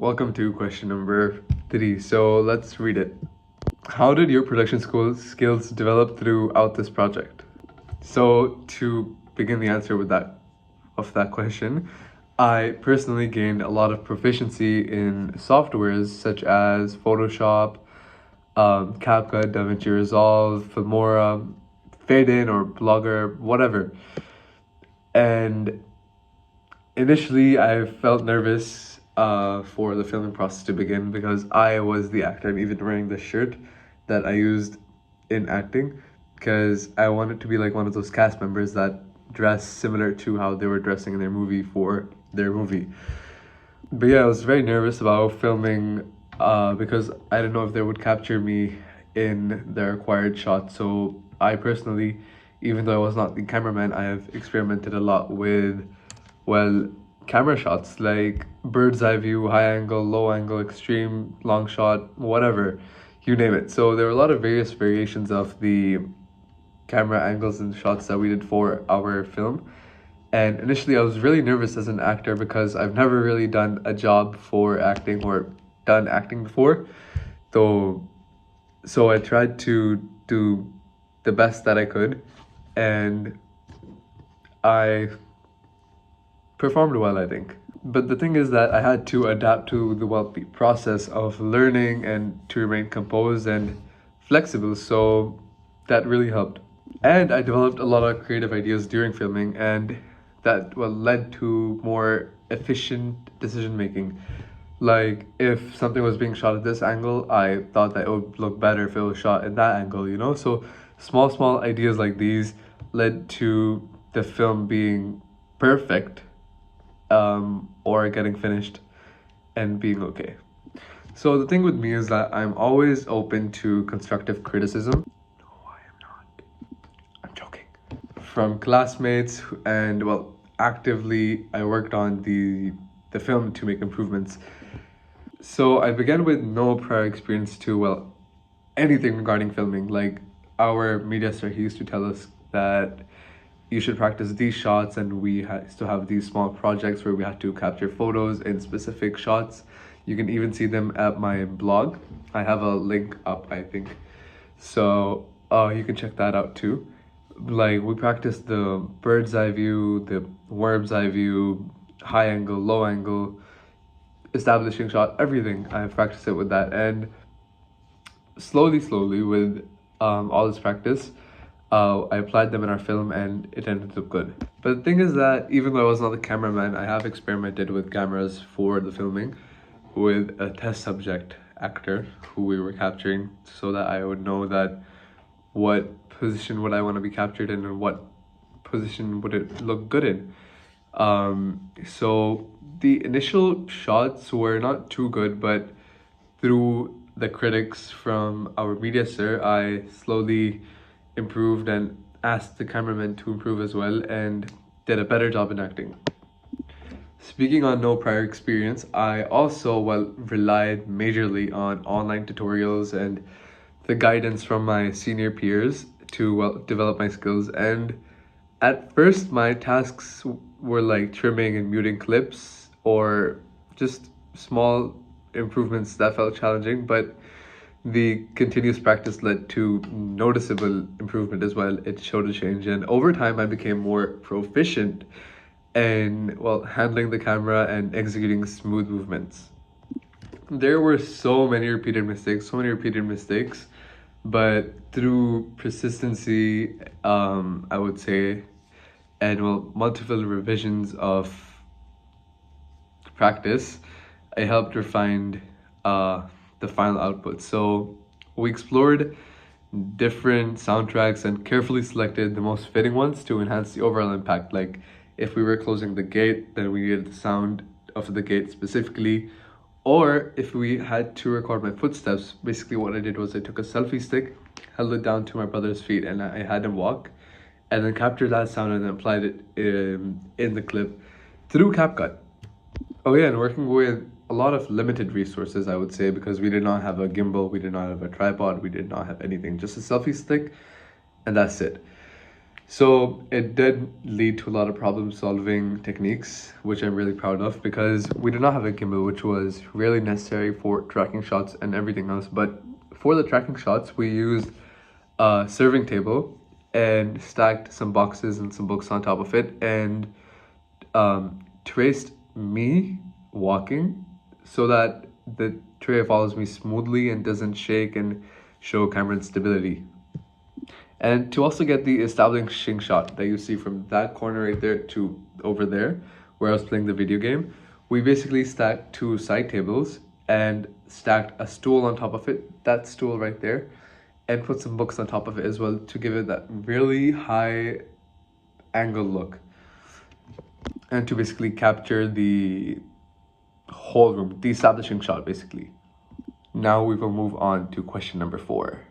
Welcome to question number 3. So let's read it. How did your production skills develop throughout this project? So to begin the answer with that question, I personally gained a lot of proficiency in softwares such as Photoshop, CapCut, DaVinci Resolve, Filmora, Fade-In or Blogger, whatever. And initially, I felt nervous for the filming process to begin because I was the actor. I'm even wearing the shirt that I used in acting because I wanted to be like one of those cast members that dress similar to how they were dressing in their movie for their movie. But yeah, I was very nervous about filming because I didn't know if they would capture me in the required shot. So I personally, even though I was not the cameraman, I have experimented a lot with, well, camera shots like bird's eye view, high angle, low angle, extreme, long shot, whatever, you name it. So there were a lot of various variations of the camera angles and shots that we did for our film. And initially I was really nervous as an actor because I've never really done a job for acting or done acting before. So I tried to do the best that I could and I performed well, I think. But the thing is that I had to adapt to the process of learning and to remain composed and flexible, so that really helped. And I developed a lot of creative ideas during filming, and that led to more efficient decision making. Like if something was being shot at this angle, I thought that it would look better if it was shot at that angle, you know? So small ideas like these led to the film being perfect, or getting finished and being okay. So the thing with me is that I'm always open to constructive criticism. No, I am not. I'm joking. From classmates, and actively I worked on the film to make improvements. So I began with no prior experience to anything regarding filming. Like our media sir, he used to tell us that you should practice these shots, and we used to have these small projects where we had to capture photos in specific shots. You can even see them at my blog. I have a link up, I think. So you can check that out too. Like we practiced the bird's eye view, the worm's eye view, high angle, low angle, establishing shot, everything. I practiced it with that, and slowly with all this practice, I applied them in our film and it ended up good. But the thing is that even though I was not the cameraman, I have experimented with cameras for the filming with a test subject actor who we were capturing so that I would know that what position would I want to be captured in and what position would it look good in. So the initial shots were not too good, but through the critics from our media sir, I slowly improved and asked the cameraman to improve as well and did a better job in acting. Speaking on no prior experience, I also relied majorly on online tutorials and the guidance from my senior peers to develop my skills. And at first my tasks were like trimming and muting clips or just small improvements that felt challenging, but the continuous practice led to noticeable improvement as well. It showed a change, and over time I became more proficient in handling the camera and executing smooth movements. There were so many repeated mistakes, but through persistency, I would say, and multiple revisions of practice, I helped refine the final output. So we explored different soundtracks and carefully selected the most fitting ones to enhance the overall impact. Like if we were closing the gate, then we needed the sound of the gate specifically. Or if we had to record my footsteps, basically what I did was I took a selfie stick, held it down to my brother's feet, and I had him walk, and then captured that sound and then applied it in the clip through CapCut. Oh yeah, and working with a lot of limited resources, I would say, because we did not have a gimbal, we did not have a tripod, we did not have anything, just a selfie stick, and that's it. So it did lead to a lot of problem solving techniques, which I'm really proud of, because we did not have a gimbal, which was really necessary for tracking shots and everything else. But for the tracking shots, we used a serving table and stacked some boxes and some books on top of it, and traced me walking so that the tray follows me smoothly and doesn't shake and show camera instability. And to also get the establishing shot that you see from that corner right there to over there, where I was playing the video game, we basically stacked two side tables and stacked a stool on top of it, that stool right there, and put some books on top of it as well to give it that really high angle look. And to basically capture the whole room, the establishing shot basically. Now we will move on to question number 4.